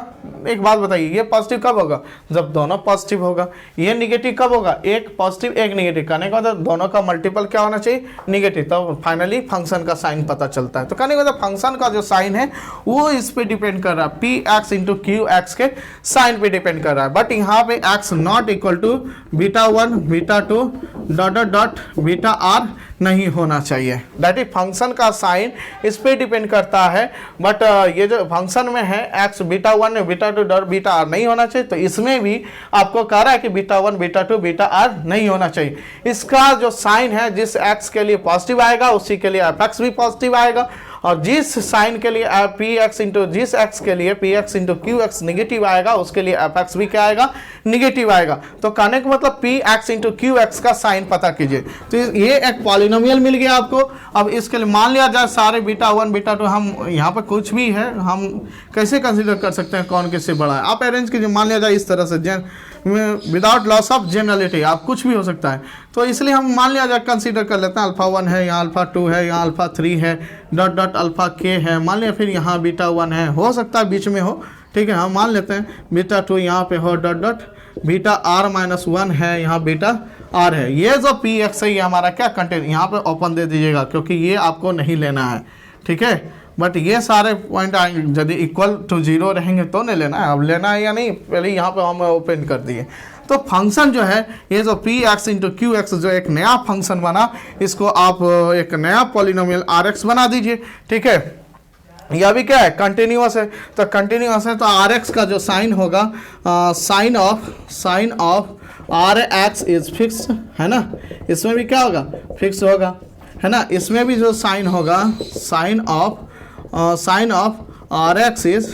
एक बात बताइए, ये पॉजिटिव कब होगा, जब दोनों पॉजिटिव होगा। ये निगेटिव कब होगा, एक पॉजिटिव एक निगेटिव, कहने का मतलब दोनों का मल्टीपल क्या होना चाहिए, निगेटिव, तब फाइनली फंक्शन का साइन पता चलता है। तो कहने का मतलब फंक्शन का जो साइन है वो इस पे डिपेंड कर रहा है, P X into Q X के साइन पे डिपेंड कर रहा है। बट यहाँ पे X not equal to beta 1 beta 2 dot dot dot beta R नहीं होना चाहिए, दैट इज फंक्शन का साइन इस पे डिपेंड करता है। बट ये जो फंक्शन में है X beta 1 beta 2 dot beta R नहीं होना चाहिए, तो इसमें भी आपको कह रहा है कि बीटा 1 बीटा 2 बीटा आर नहीं होना चाहिए। इसका जो साइन है, जिस एक्स के लिए पॉजिटिव आएगा उसी के लिए एफ एक्स भी पॉजिटिव आएगा, और जिस साइन के लिए पी एक्स इंटू जिस एक्स के लिए P X into Q x negative आएगा उसके लिए एफ एक्स भी क्या आएगा, निगेटिव आएगा। तो कहने का मतलब P X into Q x का साइन पता कीजिए। तो ये एक पॉलिनोमियल मिल गया आपको। अब इसके लिए मान लिया जाए सारे बीटा 1 बीटा 2, हम यहाँ पर कुछ भी है, हम कैसे कंसिडर कर सकते हैं कौन किससे बड़ा है, आप अरेंज कीजिए। मान लिया जाए इस तरह से विदाउट लॉस ऑफ जनरलिटी, आप कुछ भी हो सकता है। तो इसलिए हम मान लिया जाए कंसीडर कर लेते हैं अल्फा 1 है, यहाँ अल्फा 2 है, यहाँ अल्फा 3 है, डॉट डॉट अल्फा के है, मान लिया फिर यहाँ बीटा 1 है, हो सकता है बीच में हो, ठीक है, हम मान लेते हैं बीटा 2 यहाँ पे हो, dot dot beta R minus 1 है, यहाँ बीटा आर है। ये जो पी एक्स है ये हमारा क्या कंटेंट, यहाँ पे ओपन दे दीजिएगा क्योंकि ये आपको नहीं लेना है, ठीक है। बट ये सारे पॉइंट यदि इक्वल टू 0 रहेंगे तो नहीं लेना है, अब लेना है या नहीं, पहले यहाँ पे हम ओपन कर दिए। तो फंक्शन जो है ये जो P X into Q x जो एक नया फंक्शन बना, इसको आप एक नया पॉलिनोमियल आर एक्स बना दीजिए, ठीक है। यह भी क्या है, कंटिन्यूअस है, तो कंटिन्यूअस है तो आर एक्स का जो साइन होगा, sign of R X is fix, है ना, इसमें भी क्या होगा, फिक्स होगा, है ना। इसमें भी जो साइन होगा, sign of R X is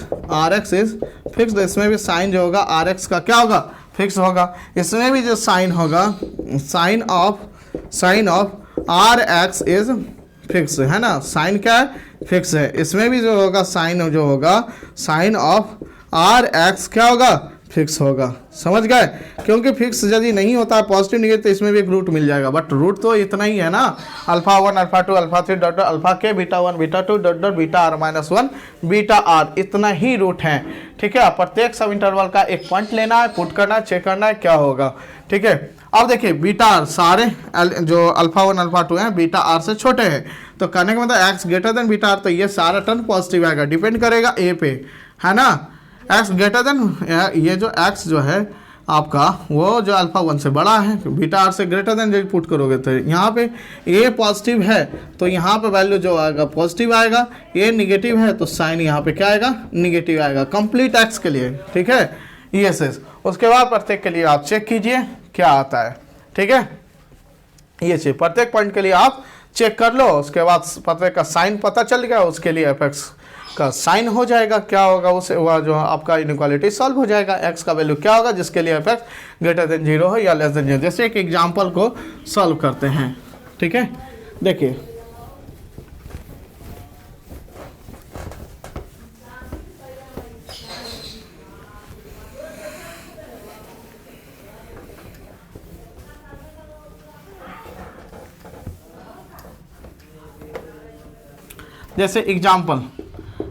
fix, इसमें भी साइन जो होगा आर एक्स का क्या होगा, फिक्स होगा। इसमें भी जो साइन होगा, sign sign of R X is fix, है ना, साइन क्या है, फिक्स है। इसमें भी जो होगा साइन जो होगा, साइन ऑफ आर एक्स क्या होगा, फिक्स होगा। समझ गए, क्योंकि फिक्स यदि नहीं होता है पॉजिटिव निगेटिव तो इसमें भी एक रूट मिल जाएगा, बट रूट तो इतना ही है ना, alpha 1 alpha 2 alpha 3 dot dot alpha के beta 1 beta 2 dot dot beta R minus 1 beta are, इतना ही रूट है। ठीक है, प्रत्येक सब इंटरवल का एक पॉइंट लेना है, पुट करना है, चेक करना है क्या होगा। ठीक है, अब देखिए बीटा आर सारे जो अल्फा 1 अल्फा 2 है बीटा आर से छोटे हैं, तो कहने का मतलब X greater than beta R, तो ये सारा टर्म पॉजिटिव आएगा, डिपेंड करेगा ए पे, है ना। एक्स ग्रेटर देन, ये जो एक्स जो है आपका वो जो अल्फा 1 से बड़ा है, बीटा आर से ग्रेटर देन जब पुट करोगे तो यहाँ पे ए पॉजिटिव है तो यहाँ पे वैल्यू जो आएगा पॉजिटिव आएगा, ए निगेटिव है तो साइन यहाँ पे क्या आएगा, निगेटिव आएगा, कंप्लीट एक्स के लिए। ठीक है, यस यस। उसके बाद प्रत्येक के लिए आप चेक कीजिए क्या आता है। ठीक है, ये चीज प्रत्येक पॉइंट के लिए आप चेक कर लो, उसके बाद प्रत्येक का साइन पता चल गया, उसके लिए एफ एक्स का साइन हो जाएगा, क्या होगा उसे, वह जो आपका इनइक्वालिटी सॉल्व हो जाएगा। एक्स का वैल्यू क्या होगा जिसके लिए एफ एक्स ग्रेटर देन 0 हो या लेस देन 0। जैसे एक एग्जांपल को सॉल्व करते हैं। ठीक है, देखिए जैसे एग्जाम्पल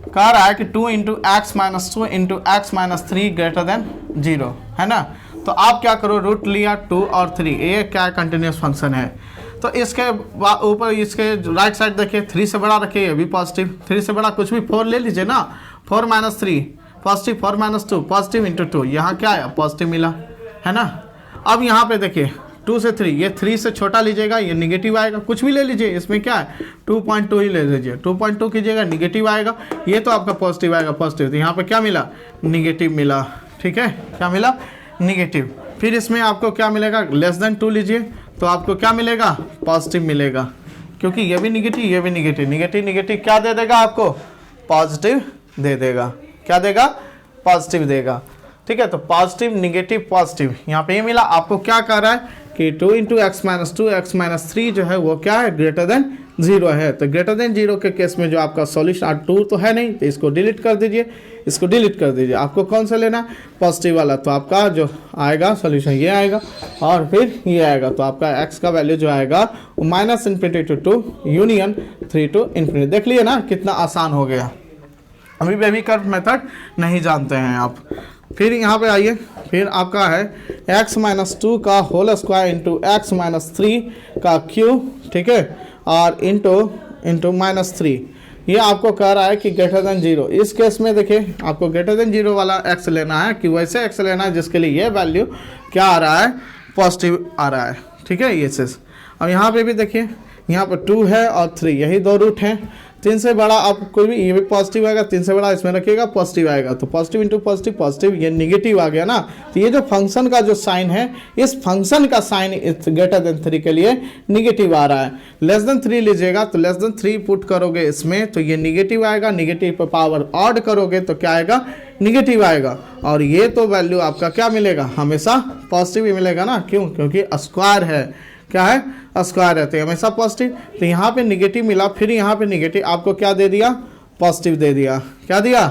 कह रहा है कि 2 into X minus 2 into X minus 3 greater than 0, है ना। तो आप क्या करो, रूट लिया 2 और 3, ये क्या कंटिन्यूस फंक्शन है, तो इसके ऊपर इसके राइट साइड देखिए 3 से बड़ा रखिए, ये भी पॉजिटिव, 3 से बड़ा कुछ भी 4 ले लीजिए ना, 4 minus 3 positive, 4 minus 2 positive into 2, यहाँ क्या है पॉजिटिव मिला, है ना। अब यहाँ पे देखिए 2 से 3, ये 3 से छोटा लीजिएगा ये निगेटिव आएगा, कुछ भी ले लीजिए, इसमें क्या है 2.2 ही ले लीजिए, 2.2 कीजिएगा निगेटिव आएगा, ये तो आपका पॉजिटिव आएगा पॉजिटिव, तो यहाँ पे क्या मिला, निगेटिव मिला। ठीक है, क्या मिला, निगेटिव। फिर इसमें आपको क्या मिलेगा, लेस देन 2 लीजिए तो आपको क्या मिलेगा, पॉजिटिव मिलेगा, क्योंकि ये भी निगेटिव ये भी निगेटिव, निगेटिव निगेटिव क्या दे देगा आपको, पॉजिटिव दे देगा, क्या देगा, पॉजिटिव देगा। ठीक है, तो पॉजिटिव निगेटिव पॉजिटिव यहाँ पे ये मिला। आपको क्या कह रहा है कि 2 into X minus 2 x minus 3 जो है वो क्या है, ग्रेटर देन 0 है, तो ग्रेटर देन 0 के केस में जो आपका सॉल्यूशन 2 तो है नहीं, तो इसको डिलीट कर दीजिए, इसको डिलीट कर दीजिए। आपको कौन सा लेना है, पॉजिटिव वाला, तो आपका जो आएगा सॉल्यूशन ये आएगा और फिर ये आएगा, तो आपका एक्स का वैल्यू जो आएगा वो minus infinity to 2 union 3 to infinity. देख लिए ना कितना आसान हो गया, अभी बेबी कर्व मेथड नहीं जानते हैं आप। फिर यहाँ पे आइए, फिर आपका है x माइनस 2 का whole square into X minus 3 का क्यूब, ठीक है, और इंटू माइनस 3, ये आपको कह रहा है कि ग्रेटर देन 0। इस केस में देखिए आपको ग्रेटर देन 0 वाला x लेना है कि वैसे x लेना है जिसके लिए ये वैल्यू क्या आ रहा है, पॉजिटिव आ रहा है। ठीक है, ये चीज़। अब यहाँ पे भी देखिए यहाँ पर 2 है और 3, यही दो रूट हैं। 3 से बड़ा आप कोई भी, ये भी पॉजिटिव आएगा, 3 से बड़ा इसमें रखिएगा पॉजिटिव आएगा, तो पॉजिटिव इंटू पॉजिटिव पॉजिटिव, ये निगेटिव आ गया ना। तो ये जो फंक्शन का जो साइन है, इस फंक्शन का साइन ग्रेटर देन 3 के लिए निगेटिव आ रहा है। लेस देन 3 लीजिएगा तो लेस देन 3 पुट करोगे इसमें तो ये निगेटिव आएगा, निगेटिव पर पावर ऑड करोगे तो क्या आएगा, निगेटिव आएगा, और ये तो वैल्यू आपका क्या मिलेगा, हमेशा पॉजिटिव ही मिलेगा ना। क्यों, क्योंकि स्क्वायर है, क्या है, स्क्वायर रहते हैं हमेशा पॉजिटिव। तो यहाँ पे निगेटिव मिला, फिर यहाँ पे निगेटिव आपको क्या दे दिया, पॉजिटिव दे दिया, क्या दिया,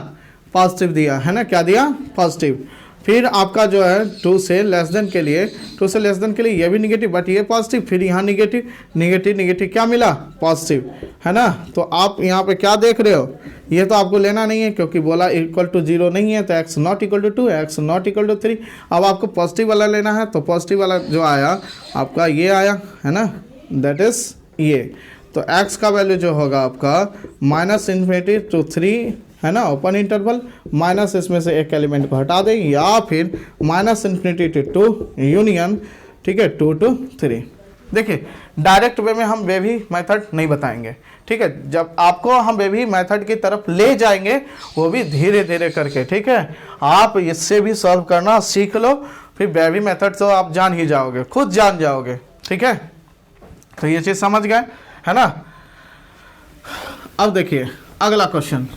पॉजिटिव दिया, है ना, क्या दिया, पॉजिटिव। फिर आपका जो है 2 से लेस देन के लिए, 2 से लेस देन के लिए ये भी निगेटिव बट ये पॉजिटिव, फिर यहाँ निगेटिव निगेटिव निगेटिव, क्या मिला, पॉजिटिव, है ना। तो आप यहाँ पे क्या देख रहे हो, ये तो आपको लेना नहीं है क्योंकि बोला इक्वल टू 0 नहीं है, तो x not equal to 2 X not equal to 3। अब आपको पॉजिटिव वाला लेना है, तो पॉजिटिव वाला जो आया आपका ये आया, है ना, दैट इज ये। तो x का वैल्यू जो होगा आपका माइनस इन्फिनिटी टू 3, है ना, ओपन इंटरवल, माइनस इसमें से एक एलिमेंट को हटा दें, या फिर माइनस इन्फिनिटी टू 2 यूनियन, ठीक है, 2 to 3। देखिए डायरेक्ट वे में हम बेबी मेथड नहीं बताएंगे, ठीक है, जब आपको हम बेबी मेथड की तरफ ले जाएंगे वो भी धीरे धीरे करके, ठीक है। आप इससे भी सॉल्व करना सीख लो, फिर बेबी मेथड तो आप जान ही जाओगे, खुद जान जाओगे, ठीक है। तो ये चीज़ समझ गए, है ना। अब देखिए अगला क्वेश्चन,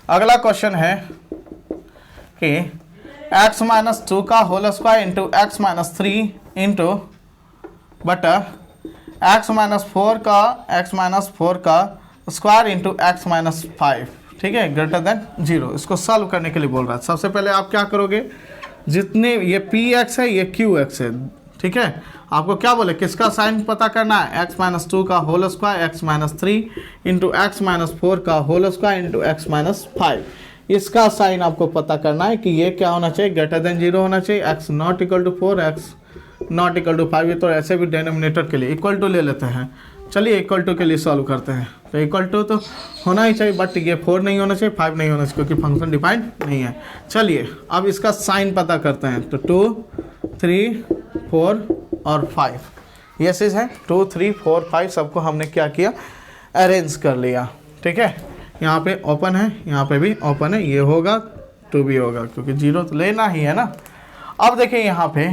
अगला क्वेश्चन है कि एक्स माइनस 2 का whole square into X minus 3 into बटा एक्स माइनस 4 का स्क्वायर इंटू एक्स माइनस 5, ठीक है, ग्रेटर देन 0। इसको सॉल्व करने के लिए बोल रहा है। सबसे पहले आप क्या करोगे, जितने ये पी एक्स है ये क्यू एक्स है, ठीक है, आपको क्या बोले किसका साइन पता करना है, एक्स माइनस 2 का whole square X minus 3 into X minus 4 का whole square into X minus 5, इसका साइन आपको पता करना है कि ये क्या होना चाहिए, ग्रेटर देन 0 होना चाहिए। X not equal to 4, X not equal to 5, ये तो ऐसे भी डिनोमिनेटर के लिए इक्वल टू ले लेते हैं। चलिए इक्वल टू के लिए सॉल्व करते हैं। तो इक्वल टू तो होना ही चाहिए, बट ये 4 नहीं होना चाहिए, 5 नहीं होना चाहिए, क्योंकि फंक्शन डिफाइंड नहीं है। चलिए अब इसका साइन पता करते हैं। तो 2, 3, 4 और 5 ये चीज़ है। 2, 3, 4, 5 सबको हमने क्या किया, अरेंज कर लिया, ठीक है। यहाँ पे ओपन है, यहाँ पे भी ओपन है, ये होगा 2 भी होगा, क्योंकि 0 तो लेना ही है ना। अब देखिए यहाँ पे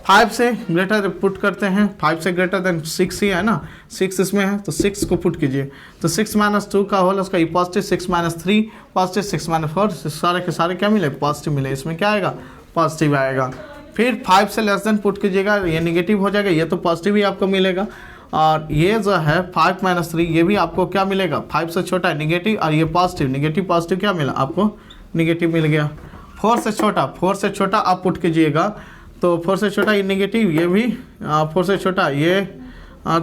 5 से ग्रेटर पुट करते हैं, 5 से ग्रेटर देन 6 ही है ना, 6 इसमें है तो 6 को पुट कीजिए। तो 6 माइनस 2 का होल उसका ये पॉजिटिव, 6 माइनस 3 पॉजिटिव, 6 माइनस 4 सारे के सारे क्या मिले, पॉजिटिव मिले। इसमें क्या आएगा, पॉजिटिव आएगा। फिर 5 से लेस देन पुट कीजिएगा, ये निगेटिव हो जाएगा, ये तो पॉजिटिव ही आपको मिलेगा। और ये जो है 5 माइनस 3 ये भी आपको क्या मिलेगा, 5 से छोटा है निगेटिव, और ये पॉजिटिव, निगेटिव पॉजिटिव क्या मिला आपको, निगेटिव मिल गया। 4 से छोटा आप पुट कीजिएगा, तो 4 से छोटा ये निगेटिव, ये भी 4 से छोटा, ये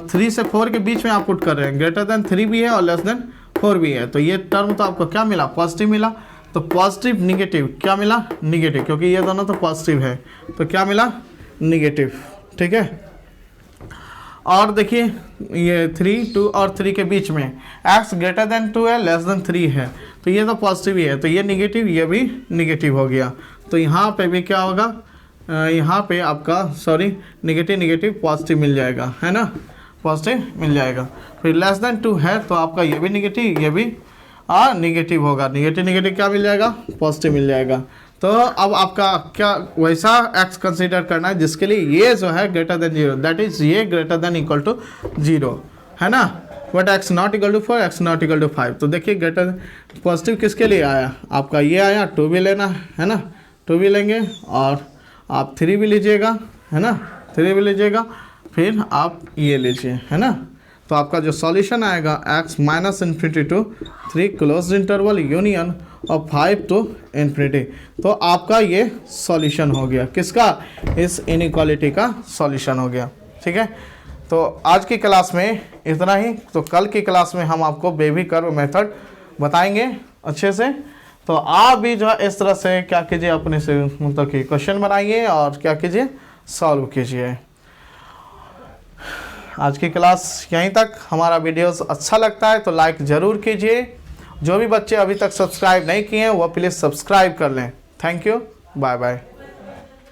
3 से 4 के बीच में आप पुट कर रहे हैं, ग्रेटर देन 3 भी है और लेस देन 4 भी है। तो ये टर्म तो आपको क्या मिला, पॉजिटिव मिला। तो पॉजिटिव निगेटिव क्या मिला, निगेटिव, क्योंकि ये दोनों तो पॉजिटिव है, तो क्या मिला, निगेटिव, ठीक है। और देखिए ये 3, 2 और 3 के बीच में x ग्रेटर देन 2 है, लेस देन 3 है, तो ये तो पॉजिटिव ही है, तो ये निगेटिव, ये भी निगेटिव हो गया। तो यहाँ पे भी क्या होगा, यहाँ पे आपका निगेटिव निगेटिव पॉजिटिव मिल जाएगा, है ना, पॉजिटिव मिल जाएगा। फिर लेस देन 2 है तो आपका ये भी निगेटिव, ये भी निगेटिव होगा, निगेटिव निगेटिव क्या मिल जाएगा, पॉजिटिव मिल जाएगा। तो अब आपका क्या वैसा x कंसीडर करना है जिसके लिए ये जो है ग्रेटर देन 0, दैट इज ये ग्रेटर देन इक्वल टू 0, है ना। But x not equal to 4, x not equal to 5, तो देखिए ग्रेटर पॉजिटिव किसके लिए आया, आपका ये आया, 2 भी लेना है ना, 2 भी लेंगे, और आप 3 भी लीजिएगा, है ना, 3 भी लीजिएगा, फिर आप ये लीजिए, है ना। तो आपका जो सॉल्यूशन आएगा x minus infinity to 3 close interval union और 5 टू इन्फिनिटी, तो आपका ये सॉल्यूशन हो गया, किसका, इस इनइक्वालिटी का सॉल्यूशन हो गया, ठीक है। तो आज की क्लास में इतना ही। तो कल की क्लास में हम आपको बेबी कर्व मेथड बताएंगे अच्छे से। तो आप भी जो है इस तरह से क्या कीजिए, अपने से मतलब कि क्वेश्चन बनाइए और क्या कीजिए, सॉल्व कीजिए। आज की क्लास यहीं तक। हमारा वीडियोस अच्छा लगता है तो लाइक ज़रूर कीजिए। जो भी बच्चे अभी तक सब्सक्राइब नहीं किए हैं वो प्लीज़ सब्सक्राइब कर लें। Thank you, bye bye.